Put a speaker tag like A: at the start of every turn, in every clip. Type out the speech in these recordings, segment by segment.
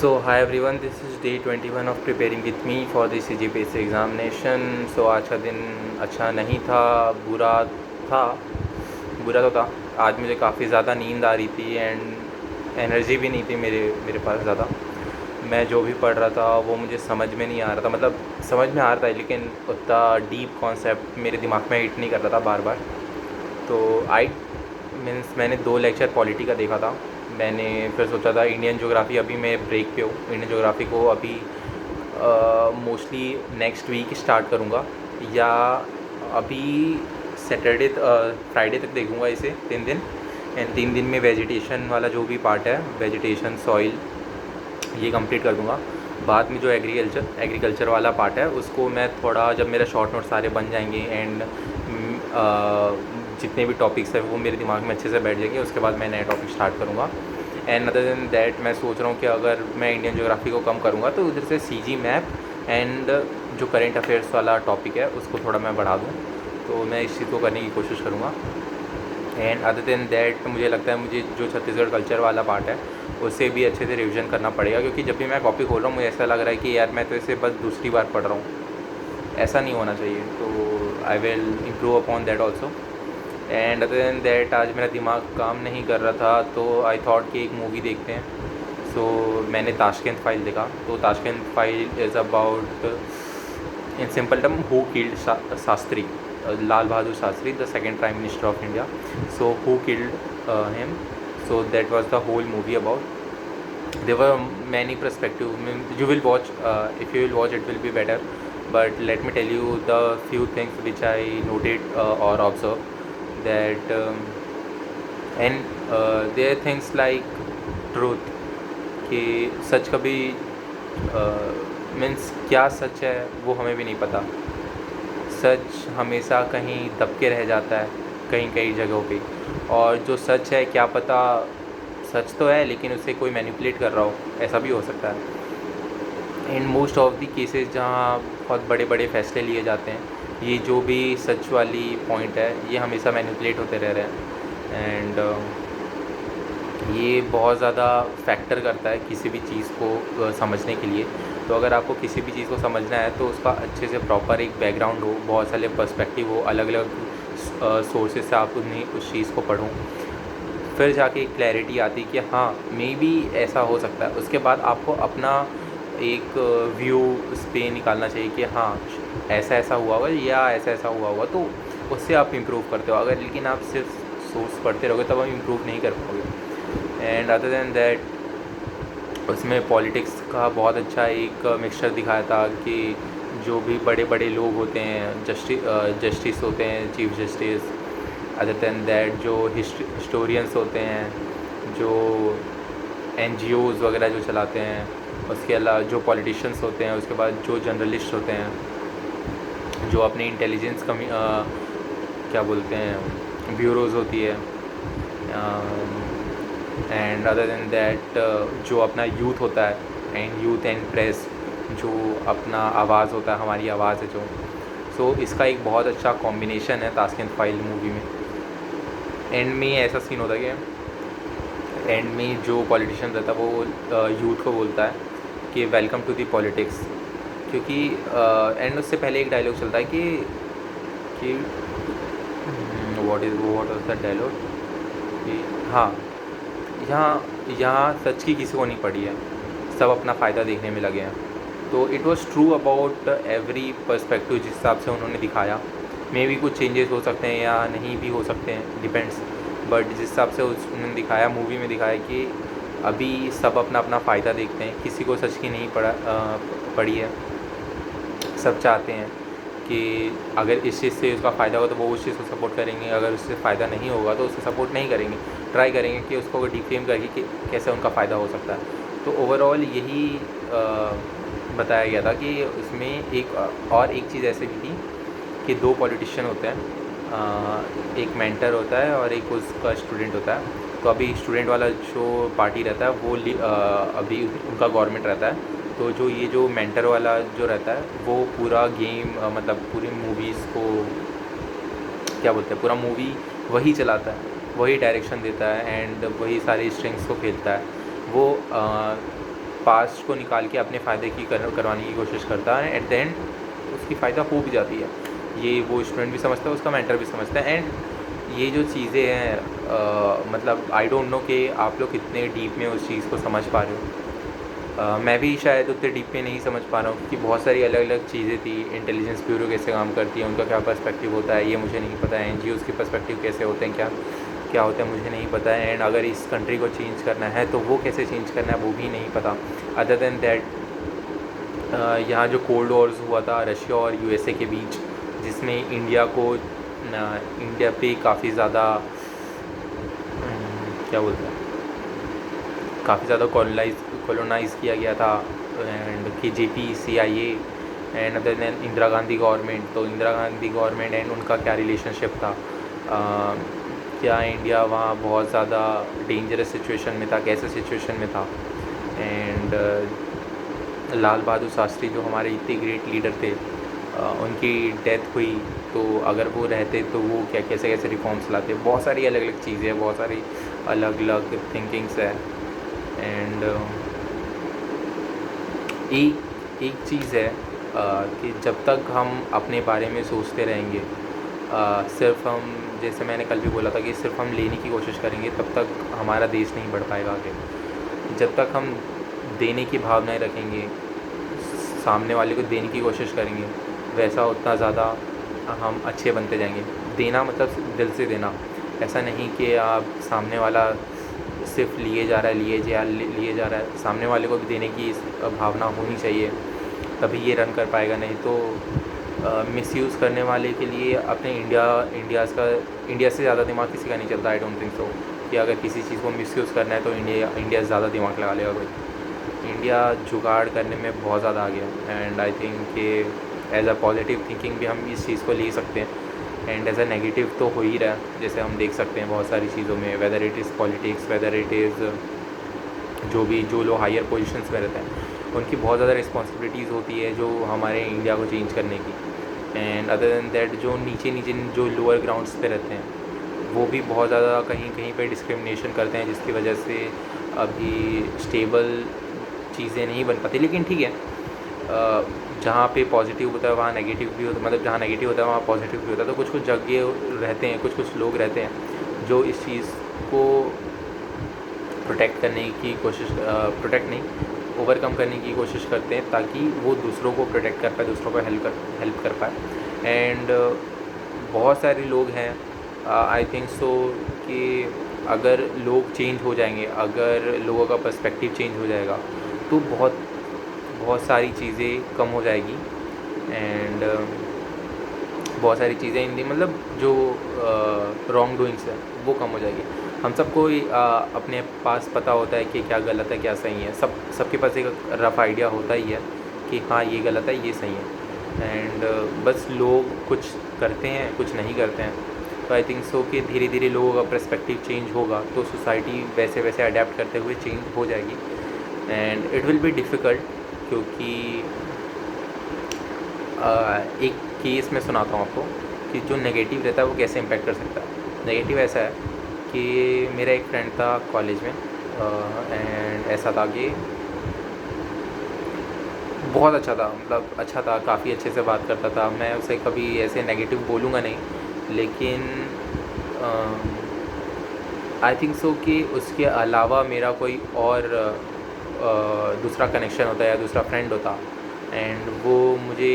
A: So hi everyone, this is day 21 of preparing with me for the CGPSC examination. So आज का दिन अच्छा नहीं था, था बुरा तो था। आज मुझे काफ़ी ज़्यादा नींद आ रही थी एंड एनर्जी भी नहीं थी मेरे पास ज़्यादा। मैं जो भी पढ़ रहा था वो मुझे समझ में नहीं आ रहा था, मतलब समझ में आ रहा था लेकिन उतना डीप कॉन्सेप्ट मेरे दिमाग में हिट नहीं कर रहा था बार बार। तो आई मीन्स मैंने 2 लेक्चर पॉलिटी का देखा था। मैंने फिर सोचा था इंडियन ज्योग्राफी, अभी मैं ब्रेक पे हूँ। इंडियन ज्योग्राफी को अभी मोस्टली नेक्स्ट वीक स्टार्ट करूँगा या अभी सैटरडे फ्राइडे तक देखूँगा इसे 3 दिन। एंड 3 दिन में वेजिटेशन वाला जो भी पार्ट है, वेजिटेशन सॉइल, ये कंप्लीट कर दूँगा। बाद में जो एग्रीकल्चर वाला पार्ट है उसको मैं थोड़ा, जब मेरा शॉर्ट नोट सारे बन जाएंगे एंड जितने भी टॉपिक्स हैं वो मेरे दिमाग में अच्छे से बैठ जाएंगे, उसके बाद मैं नया टॉपिक स्टार्ट करूँगा। एंड अदर देन दैट मैं सोच रहा हूँ कि अगर मैं इंडियन ज्योग्राफी को कम करूँगा तो उधर से सीजी मैप एंड जो करेंट अफेयर्स वाला टॉपिक है उसको थोड़ा मैं बढ़ा दूँ। तो मैं इस चीज़ को करने की कोशिश करूँगा। एंड अदर देन दैट मुझे लगता है मुझे जो छत्तीसगढ़ कल्चर वाला पार्ट है उसे भी अच्छे से रिवीजन करना पड़ेगा, क्योंकि जब भी मैं कॉपी खोल रहा हूँ मुझे ऐसा लग रहा है कि यार मैं तो इसे बस दूसरी बार पढ़ रहा हूँ। ऐसा नहीं होना चाहिए, तो I will improve upon that also. And other than that आज मेरा दिमाग काम नहीं कर रहा था तो आई थॉट कि एक मूवी देखते हैं। सो मैंने ताशकंद फाइल देखा। तो Tashkent file is about, in simple term, who killed Shastri, Lal Bahadur Shastri, the second prime minister of India. So who killed him? So that was the whole movie about. There were many perspectives. You will watch, if you will watch it will be better, but let me tell you the few things which I noted or observed, that and there are things like truth, कि सच कभी means क्या सच है वो हमें भी नहीं पता। सच हमेशा कहीं दब के रह जाता है कहीं कई जगहों पे, और जो सच है क्या पता सच तो है लेकिन उसे कोई मैनिपुलेट कर रहा हो, ऐसा भी हो सकता है। In most of the cases जहाँ बहुत बड़े बड़े फैसले लिए जाते हैं, ये जो भी सच वाली पॉइंट है ये हमेशा मैनिपुलेट होते रह रहे हैं। एंड ये बहुत ज़्यादा फैक्टर करता है किसी भी चीज़ को समझने के लिए। तो अगर आपको किसी भी चीज़ को समझना है तो उसका अच्छे से प्रॉपर एक बैकग्राउंड हो, बहुत सारे पर्सपेक्टिव हो, अलग अलग सोर्सेज से आप उन्हें उस चीज़ को पढ़ो, फिर जाके एक क्लैरिटी आती कि हाँ मे बी ऐसा हो सकता है। उसके बाद आपको अपना एक व्यू उस पर निकालना चाहिए कि हाँ ऐसा ऐसा हुआ होगा या ऐसा ऐसा हुआ होगा, तो उससे आप इम्प्रूव करते हो। अगर लेकिन आप सिर्फ सोर्स पढ़ते रहोगे तब आप इम्प्रूव नहीं कर पाओगे। एंड अदर देन दैट उसमें पॉलिटिक्स का बहुत अच्छा एक मिक्सचर दिखाया था कि जो भी बड़े बड़े लोग होते हैं, जस्टिस होते हैं, chief justice, other than that जो हिस्टोरियंस होते हैं, जो NGOs वगैरह जो चलाते हैं, उसके अलावा जो पॉलिटिशियंस होते हैं, उसके बाद जो जर्नलिस्ट होते हैं, जो अपनी इंटेलिजेंस क्या बोलते हैं, ब्यूरोज़ होती है, एंड अदर देन दैट जो अपना यूथ होता है, एंड यूथ एंड प्रेस जो अपना आवाज़ होता है, हमारी आवाज़ है जो। सो इसका एक बहुत अच्छा कॉम्बिनेशन है ताशकंद फाइल मूवी में। एंड में ऐसा सीन होता है कि एंड में जो पॉलिटिशियन रहता है वो यूथ को बोलता है कि वेलकम टू दी पॉलिटिक्स, क्योंकि एंड उससे पहले एक डायलॉग चलता है कि व्हाट वाज द डायलॉग, कि हाँ यहाँ सच की किसी को नहीं पड़ी है, सब अपना फ़ायदा देखने में लगे हैं। तो it was true about every perspective जिस हिसाब से उन्होंने दिखाया। मे भी कुछ चेंजेस हो सकते हैं या नहीं भी हो सकते हैं, डिपेंड्स, बट जिस हिसाब से उन्होंने दिखाया, मूवी में दिखाया कि अभी सब अपना अपना फ़ायदा देखते हैं, किसी को सच की नहीं पड़ी है। सब चाहते हैं कि अगर इस चीज़ से उसका फ़ायदा होगा तो वो उस चीज़ को सपोर्ट करेंगे, अगर उससे फ़ायदा नहीं होगा तो उसे सपोर्ट नहीं करेंगे, ट्राई करेंगे कि उसको डिफेम करके कि कैसे उनका फ़ायदा हो सकता है। तो ओवरऑल यही बताया गया था कि उसमें एक चीज़ ऐसे भी थी कि 2 पॉलिटिशियन होते हैं, एक मेंटर होता है और एक उसका स्टूडेंट होता है। तो अभी स्टूडेंट वाला जो पार्टी रहता है वो अभी उनका गवर्नमेंट रहता है। तो जो मेंटर वाला जो रहता है वो पूरा गेम, मतलब पूरी मूवीज़ को क्या बोलते हैं, पूरा मूवी वही चलाता है, वही डायरेक्शन देता है एंड वही सारी स्ट्रिंग्स को खेलता है। वो पास्ट को निकाल के अपने फ़ायदे की करवाने की कोशिश करता है। एट द एंड उसकी फ़ायदा हो भी जाती है। ये वो स्टूडेंट भी समझता है, उसका मेंटर भी समझता है। एंड ये जो चीज़ें हैं मतलब आई डोंट नो कि आप लोग कितने डीप में उस चीज़ को समझ पा रहे हो। मैं भी शायद उतने डीप में नहीं समझ पा रहा हूँ, क्योंकि बहुत सारी अलग अलग चीज़ें थी। इंटेलिजेंस ब्यूरो कैसे काम करती है, उनका क्या पर्सपेक्टिव होता है, ये मुझे नहीं पता है। एनजीओज़ के पर्सपेक्टिव कैसे होते हैं, क्या क्या होता है, मुझे नहीं पता है। एंड अगर इस कंट्री को चेंज करना है तो वो कैसे चेंज करना है, वो भी नहीं पता। अदर देन दैट यहाँ जो कोल्ड वॉर्स हुआ था रशिया और यूएसए के बीच, जिसमें इंडिया पे काफ़ी ज़्यादा क्या बोलते हैं, काफ़ी ज़्यादा कॉलोनाइज़ किया गया था। And KGP CIA and other than Indira Gandhi government. तो इंदिरा गांधी गवर्नमेंट एंड उनका क्या रिलेशनशिप था, क्या इंडिया वहाँ बहुत ज़्यादा डेंजरस सिचुएशन में था, कैसे सिचुएशन में था। एंड लाल बहादुर शास्त्री जो हमारे इतने ग्रेट लीडर थे, उनकी डेथ हुई, तो अगर वो रहते तो वो क्या कैसे कैसे रिफॉर्म्स लाते। बहुत सारी अलग अलग चीज़ें हैं, बहुत सारी अलग अलग थिंकिंग्स है। एंड एक चीज़ है कि जब तक हम अपने बारे में सोचते रहेंगे, सिर्फ हम, जैसे मैंने कल भी बोला था कि सिर्फ हम लेने की कोशिश करेंगे, तब तक हमारा देश नहीं बढ़ पाएगा आगे। जब तक हम देने की भावनाएं रखेंगे, सामने वाले को देने की कोशिश करेंगे, वैसा उतना ज़्यादा हम अच्छे बनते जाएंगे। देना मतलब दिल से देना, ऐसा नहीं कि आप सामने वाला सिर्फ लिए जा रहा है, लिए जा रहा है। सामने वाले को भी देने की भावना होनी चाहिए, तभी ये रन कर पाएगा। नहीं तो मिसयूज़ करने वाले के लिए अपने इंडिया से ज़्यादा दिमाग किसी का नहीं चलता। आई डोंट थिंक सो कि अगर किसी चीज़ को मिसयूज़ करना है तो इंडिया से ज़्यादा दिमाग लगा लेगा कोई। इंडिया जुगाड़ करने में बहुत ज़्यादा आ गया। एंड आई थिंक कि एज अ पॉजिटिव थिंकिंग भी हम इस चीज़ को ले सकते हैं, एंड एज अ नेगेटिव तो हो ही रहा है, जैसे हम देख सकते हैं बहुत सारी चीज़ों में, whether it is politics, whether it is जो लोग हायर पोजीशंस में रहते हैं, उनकी बहुत ज़्यादा रिस्पॉन्सिबिलिटीज़ होती है जो हमारे इंडिया को चेंज करने की। एंड अदर देन दैट जो नीचे जो लोअर ग्राउंड्स पे रहते हैं, वो भी बहुत ज़्यादा कहीं कहीं पे डिस्क्रिमिनेशन करते हैं, जिसकी वजह से अभी स्टेबल चीज़ें नहीं बन पाती। लेकिन ठीक है, जहाँ पे पॉजिटिव होता है वहाँ नेगेटिव भी होता है, मतलब जहाँ नेगेटिव होता है वहाँ पॉजिटिव भी होता है। तो कुछ जगह रहते हैं, कुछ लोग रहते हैं जो इस चीज़ को प्रोटेक्ट करने की कोशिश, प्रोटेक्ट नहीं, ओवरकम करने की कोशिश करते हैं, ताकि वो दूसरों को प्रोटेक्ट कर पाए, दूसरों को हेल्प कर पाए। एंड बहुत सारे लोग हैं, आई थिंक सो कि अगर लोग चेंज हो जाएंगे, अगर लोगों का पर्सपेक्टिव चेंज हो जाएगा, तो बहुत सारी चीज़ें कम हो जाएगी। एंड बहुत सारी चीज़ें हिंदी मतलब जो रॉन्ग डूइंग्स है वो कम हो जाएगी। हम सबको अपने पास पता होता है कि क्या गलत है क्या सही है, सबके पास एक रफ़ आइडिया होता ही है कि हाँ ये गलत है ये सही है। एंड बस लोग कुछ करते हैं कुछ नहीं करते हैं। तो आई थिंक सो कि धीरे धीरे लोगों का पर्सपेक्टिव चेंज होगा, तो सोसाइटी वैसे वैसे अडेप्ट करते हुए चेंज हो जाएगी। And it will be difficult, क्योंकि एक केस मैं सुनाता हूँ आपको कि जो नेगेटिव रहता है वो कैसे इम्पेक्ट कर सकता है। नेगेटिव ऐसा है कि मेरा एक फ्रेंड था कॉलेज में, एंड ऐसा था कि बहुत अच्छा था, मतलब अच्छा था, काफ़ी अच्छे से बात करता था। मैं उसे कभी ऐसे नेगेटिव बोलूँगा नहीं, लेकिन आई थिंक सो कि उसके अलावा मेरा कोई और दूसरा कनेक्शन होता या दूसरा फ्रेंड होता, एंड वो मुझे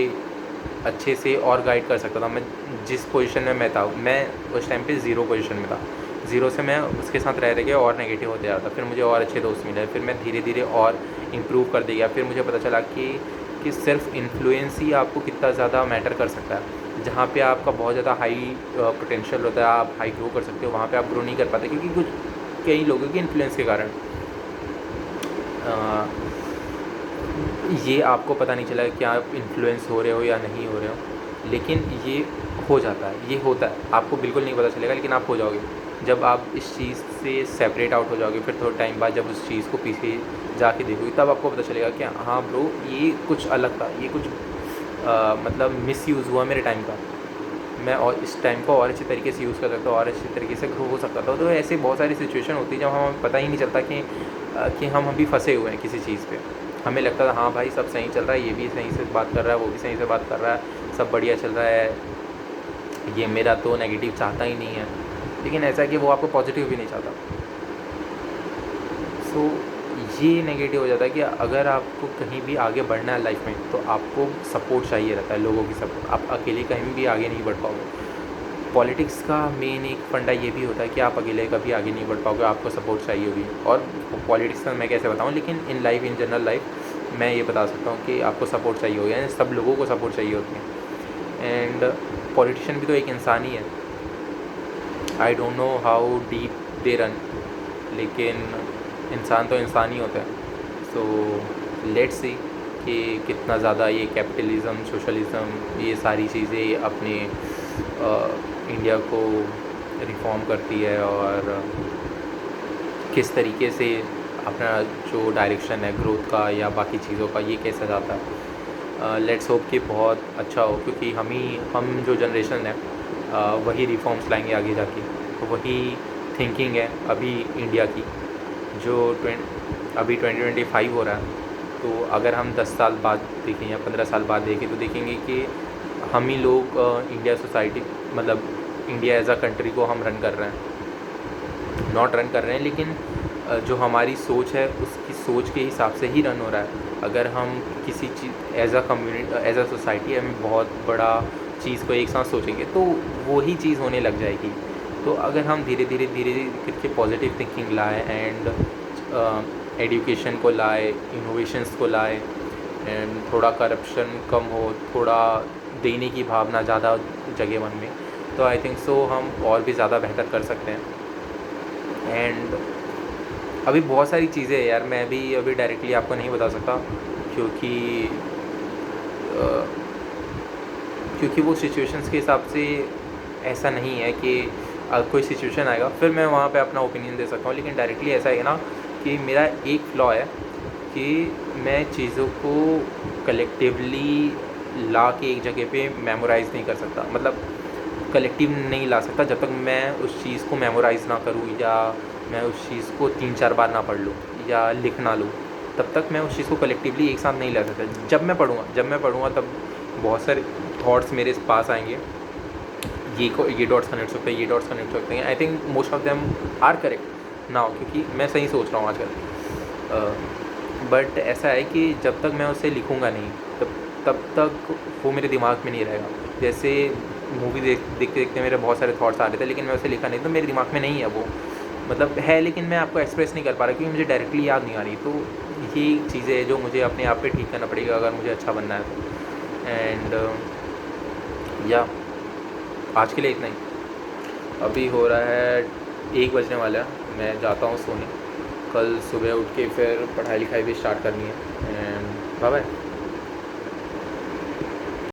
A: अच्छे से और गाइड कर सकता था। मैं जिस पोजीशन में मैं था, मैं उस टाइम पे ज़ीरो पोजीशन में था। ज़ीरो से मैं उसके साथ रह के और नेगेटिव होते जाता, फिर मुझे और अच्छे दोस्त मिले, फिर मैं धीरे धीरे और इम्प्रूव कर दिया। फिर मुझे पता चला कि सिर्फ इन्फ्लुएंस ही आपको कितना ज़्यादा मैटर कर सकता है। जहाँ पे आपका बहुत ज़्यादा हाई पोटेंशियल होता है, आप हाई ग्रो कर सकते हो, वहाँ पे आप ग्रो नहीं कर पाते, क्योंकि कई लोगों के इन्फ्लुएंस के कारण ये आपको पता नहीं चला कि आप इन्फ्लुएंस हो रहे हो या नहीं हो रहे हो, लेकिन ये हो जाता है, ये होता है। आपको बिल्कुल नहीं पता चलेगा, लेकिन आप हो जाओगे। जब आप इस चीज़ से सेपरेट आउट हो जाओगे, फिर थोड़ा टाइम बाद जब उस चीज़ को पीछे जाके देखोगे, तब आपको पता चलेगा कि हाँ ब्रो, ये कुछ अलग था, ये कुछ मतलब मिसयूज़ हुआ मेरे टाइम का। मैं और इस टाइम को और अच्छे तरीके से यूज़ कर सकता हूँ और अच्छे तरीके से ग्रो हो सकता था। तो ऐसे बहुत सारी सिचुएशन होती है जब हमें पता ही नहीं चलता कि हम अभी फंसे हुए हैं किसी चीज़ पे। हमें लगता था हाँ भाई सब सही चल रहा है, ये भी सही से बात कर रहा है, वो भी सही से बात कर रहा है, सब बढ़िया चल रहा है, ये मेरा तो नेगेटिव चाहता ही नहीं है। लेकिन ऐसा है कि वो आपको पॉजिटिव भी नहीं चाहता। सो ये नेगेटिव हो जाता है कि अगर आपको कहीं भी आगे बढ़ना है लाइफ में तो आपको सपोर्ट चाहिए रहता है, लोगों की सपोर्ट। आप अकेले कहीं भी आगे नहीं बढ़ पाओगे। पॉलिटिक्स का मेन एक फंडा ये भी होता है कि आप अकेले कभी आगे नहीं बढ़ पाओगे, आपको सपोर्ट चाहिए होगी। और पॉलिटिक्स का मैं कैसे बताऊँ, लेकिन in life, in general life मैं ये बता सकता हूँ कि आपको सपोर्ट चाहिए होगी, यानी सब लोगों को सपोर्ट चाहिए होती है। एंड पॉलिटिशियन भी तो एक इंसान ही है। I don't know how deep they run, लेकिन इंसान तो इंसान ही होता है। सो लेट्स सी कि कितना ज़्यादा ये कैपिटलिज़म, सोशलिज़म, ये सारी चीज़ें अपने इंडिया को रिफॉर्म करती है और किस तरीके से अपना जो डायरेक्शन है ग्रोथ का या बाकी चीज़ों का, ये कैसा जाता है। लेट्स होप कि बहुत अच्छा हो, क्योंकि हम जो जनरेशन है वही रिफॉर्म्स लाएंगे आगे जाके। तो वही थिंकिंग है अभी इंडिया की, जो अभी 2025 हो रहा है। तो अगर हम 10 साल बाद देखें या 15 साल बाद देखें तो देखेंगे कि हम ही लोग इंडिया सोसाइटी, मतलब इंडिया एज अ कंट्री को हम रन कर रहे हैं, नॉट रन कर रहे हैं, लेकिन जो हमारी सोच है उसकी सोच के हिसाब से ही रन हो रहा है। अगर हम किसी चीज़ as a community, as a society हम बहुत बड़ा चीज़ को एक साथ सोचेंगे तो वही चीज़ होने लग जाएगी। तो अगर हम धीरे धीरे करके पॉजिटिव थिंकिंग लाए एंड एजुकेशन को लाए, इनोवेशंस को लाए, एंड थोड़ा करप्शन कम हो, थोड़ा देने की भावना ज़्यादा जगह मन में, तो आई थिंक सो हम और भी ज़्यादा बेहतर कर सकते हैं। एंड अभी बहुत सारी चीज़ें हैं यार, मैं भी अभी डायरेक्टली आपको नहीं बता सकता, क्योंकि वो सिचुएशंस के हिसाब से ऐसा नहीं है कि कोई सिचुएशन आएगा फिर मैं वहाँ पे अपना ओपिनियन दे सकता हूँ। लेकिन डायरेक्टली ऐसा है ना कि मेरा एक फ्लॉ है कि मैं चीज़ों को कलेक्टिवली ला के एक जगह पे मेमोराइज़ नहीं कर सकता, मतलब कलेक्टिव नहीं ला सकता जब तक मैं उस चीज़ को मेमोराइज़ ना करूँ या मैं उस चीज़ को 3-4 बार ना पढ़ लूँ या लिख ना लूँ, तब तक मैं उस चीज़ को कलेक्टिवली एक साथ नहीं ला सकता। जब मैं पढ़ूँगा तब बहुत सारे थॉट्स मेरे पास आएंगे, ये डॉट्स कनेक्ट सकते हैं, ये डॉट्स कनेक्ट सकते हैं। I think most of them are correct now, क्योंकि मैं सही सोच रहा हूँ आजकल। बट ऐसा है कि जब तक मैं उसे लिखूँगा नहीं तब तक वो मेरे दिमाग में नहीं रहेगा। जैसे मूवी देखते देखते मेरे बहुत सारे थॉट्स आ रहे थे, लेकिन मैं उसे लिखा नहीं तो मेरे दिमाग में नहीं है वो, मतलब है लेकिन मैं आपको एक्सप्रेस नहीं कर पा रहा क्योंकि मुझे डायरेक्टली याद नहीं आ रही। तो ये चीज़ें हैं जो मुझे अपने आप पे ठीक करना पड़ेगा अगर मुझे अच्छा बनना है तो। एंड या आज के लिए इतना ही। अभी हो रहा है 1 बजने वाला है, मैं जाता हूँ सोने। कल सुबह उठ के फिर पढ़ाई लिखाई भी स्टार्ट करनी है। And bye bye.